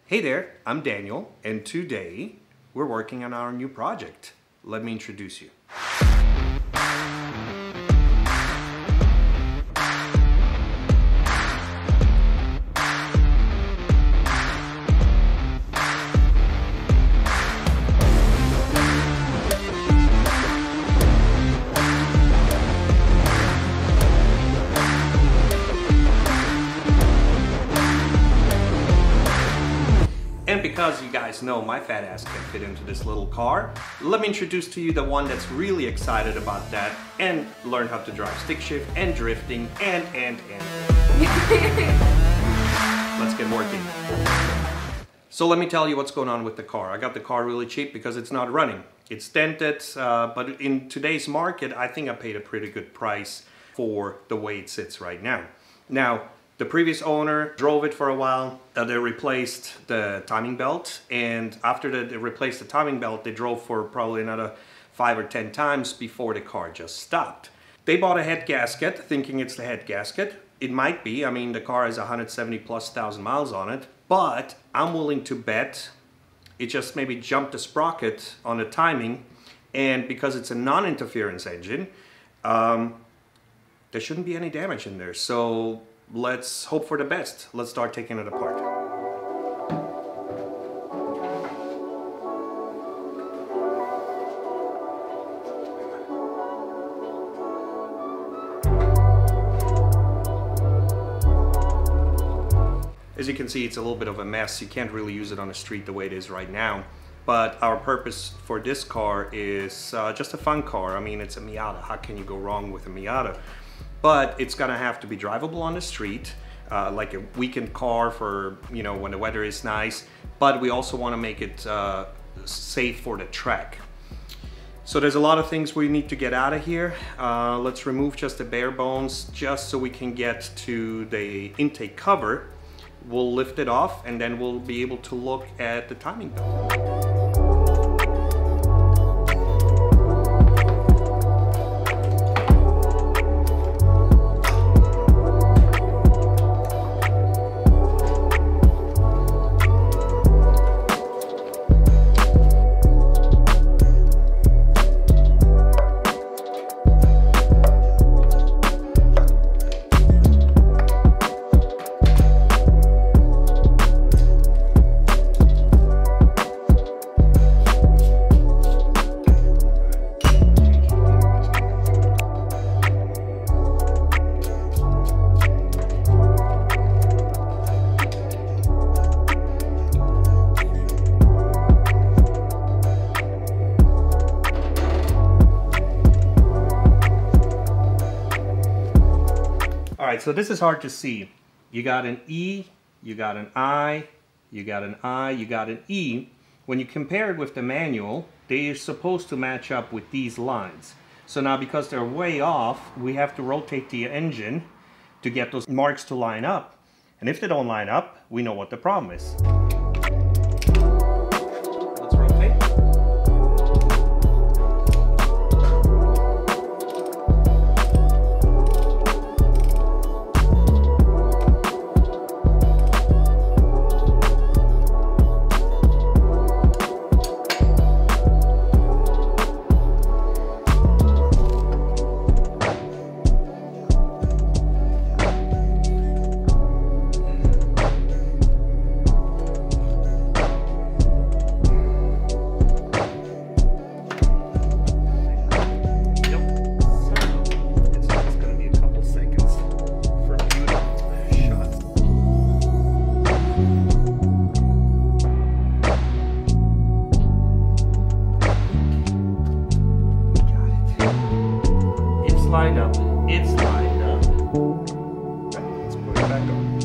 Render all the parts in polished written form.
Hey there, I'm Daniel, and today we're working on our new project. Let me introduce you. And because you guys know my fat ass can fit into this little car, let me introduce to you the one that's really excited about that and learn how to drive stick shift and drifting and. Let's get working. So let me tell you what's going on with the car. I got the car really cheap because it's not running. It's dented, but in today's market, I think I paid a pretty good price for the way it sits right now. Now, the previous owner drove it for a while. They replaced the timing belt, and after they replaced the timing belt, they drove for probably another 5 or 10 times before the car just stopped. They bought a head gasket, thinking it's the head gasket. It might be. I mean, the car has 170,000+ miles on it, but I'm willing to bet it just maybe jumped the sprocket on the timing, and because it's a non-interference engine, there shouldn't be any damage in there. So let's hope for the best. Let's start taking it apart. As you can see, it's a little bit of a mess. You can't really use it on the street the way it is right now. But our purpose for this car is just a fun car. I mean, it's a Miata. How can you go wrong with a Miata? But it's gonna have to be drivable on the street, like a weekend car for, you know, when the weather is nice. But we also want to make it safe for the track. So there's a lot of things we need to get out of here. Let's remove just the bare bones, just so we can get to the intake cover. We'll lift it off, and then we'll be able to look at the timing belt. Alright, so this is hard to see. You got an E, you got an I, you got an I, you got an E. When you compare it with the manual, they are supposed to match up with these lines. So now because they're way off, we have to rotate the engine to get those marks to line up. And if they don't line up, we know what the problem is. Let's rotate. Lined up. It's lined up. Right, let's put it back on.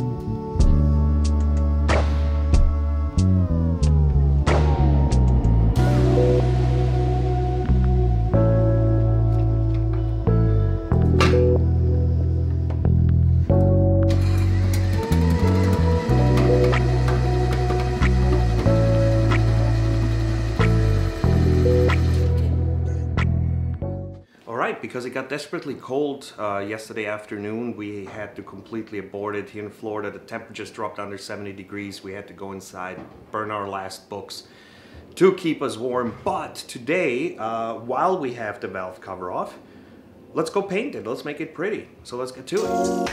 because it got desperately cold yesterday afternoon. We had to completely abort it. Here in Florida, the temperatures dropped under 70 degrees. We had to go inside, burn our last books to keep us warm. But today, while we have the valve cover off, let's go paint it. Let's make it pretty. So let's get to it.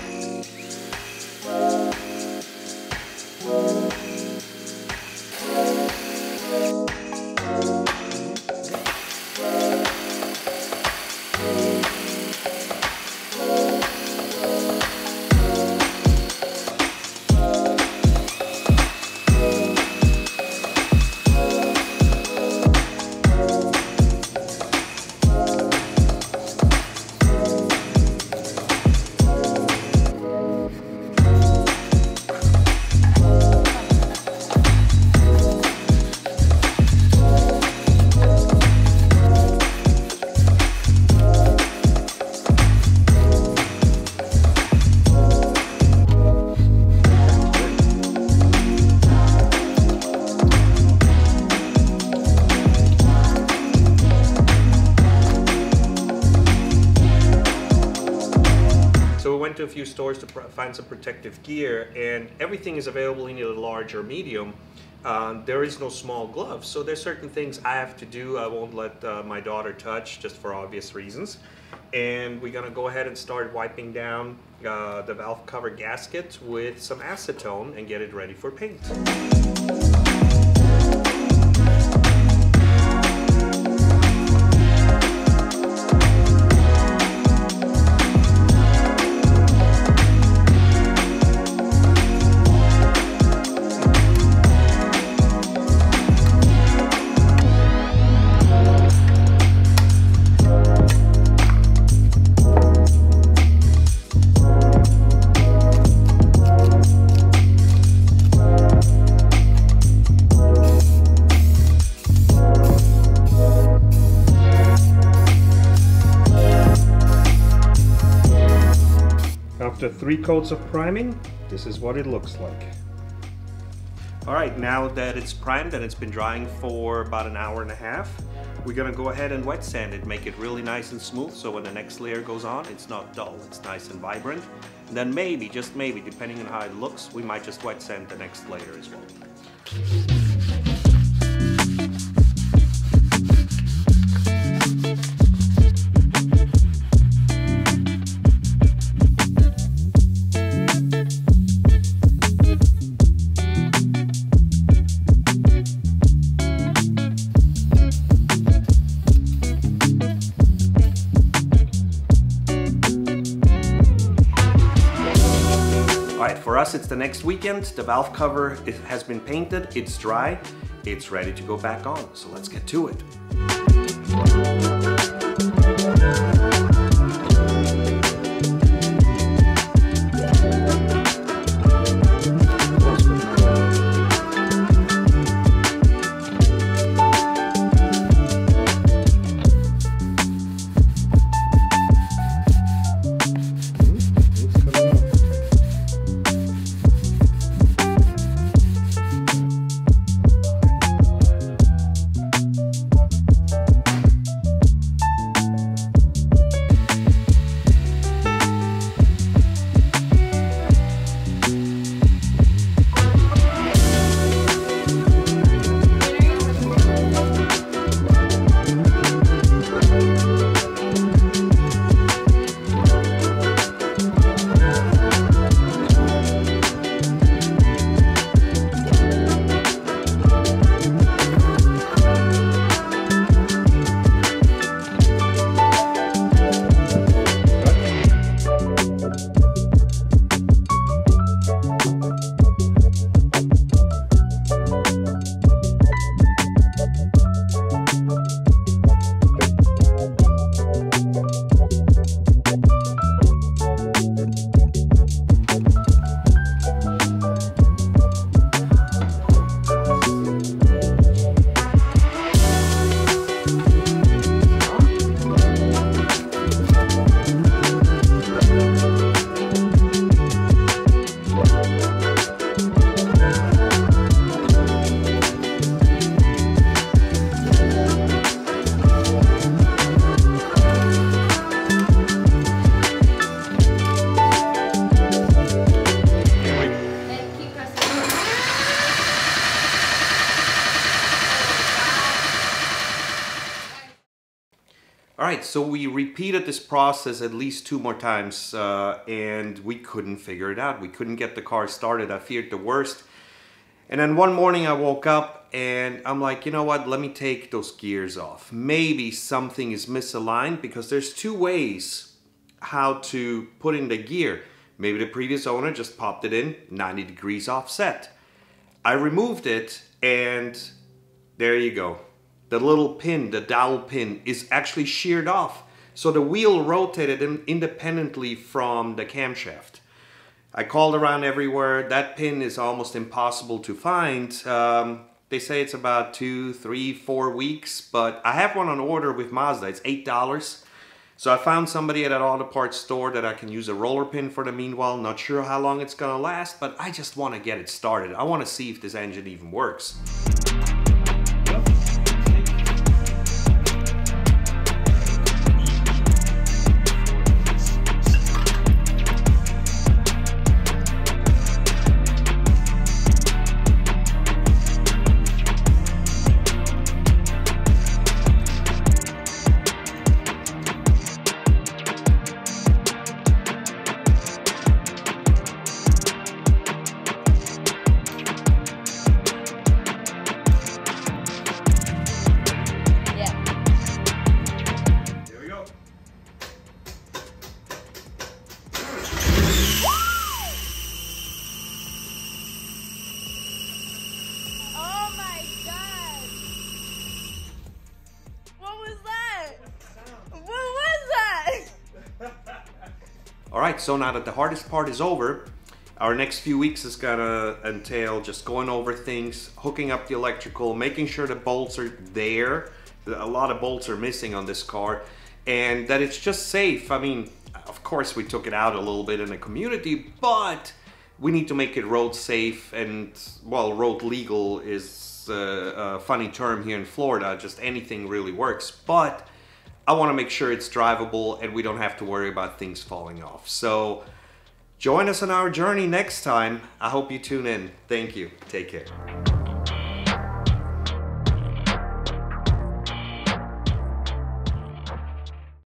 To a few stores to find some protective gear, and everything is available in either large or medium. There is no small gloves, so there's certain things I have to do. I won't let my daughter touch, just for obvious reasons. And we're gonna go ahead and start wiping down the valve cover gasket with some acetone and get it ready for paint. After 3 coats of priming, this is what it looks like. All right, now that it's primed and it's been drying for about an hour and a half, we're gonna go ahead and wet sand it, make it really nice and smooth, so when the next layer goes on, it's not dull, it's nice and vibrant. And then maybe, just maybe, depending on how it looks, we might just wet sand the next layer as well. For us, it's the next weekend. The valve cover has been painted, it's dry, it's ready to go back on. So let's get to it. All right, so we repeated this process at least 2 more times and we couldn't figure it out. We couldn't get the car started. I feared the worst. And then one morning I woke up and I'm like, you know what, let me take those gears off. Maybe something is misaligned because there's 2 ways how to put in the gear. Maybe the previous owner just popped it in 90 degrees offset. I removed it and there you go. The little pin, the dowel pin, is actually sheared off. So the wheel rotated independently from the camshaft. I called around everywhere. That pin is almost impossible to find. They say it's about 2, 3, 4 weeks, but I have one on order with Mazda. It's $8. So I found somebody at an auto parts store that I can use a roller pin for the meanwhile. Not sure how long it's gonna last, but I just want to get it started. I want to see if this engine even works. Alright, so now that the hardest part is over, our next few weeks is gonna entail just going over things, hooking up the electrical, making sure the bolts are there. A lot of bolts are missing on this car, and that it's just safe. I mean, of course we took it out a little bit in the community, but we need to make it road safe and, well, road legal is a funny term here in Florida. Just anything really works, but I want to make sure it's drivable and we don't have to worry about things falling off. So join us on our journey next time. I hope you tune in. Thank you. Take care.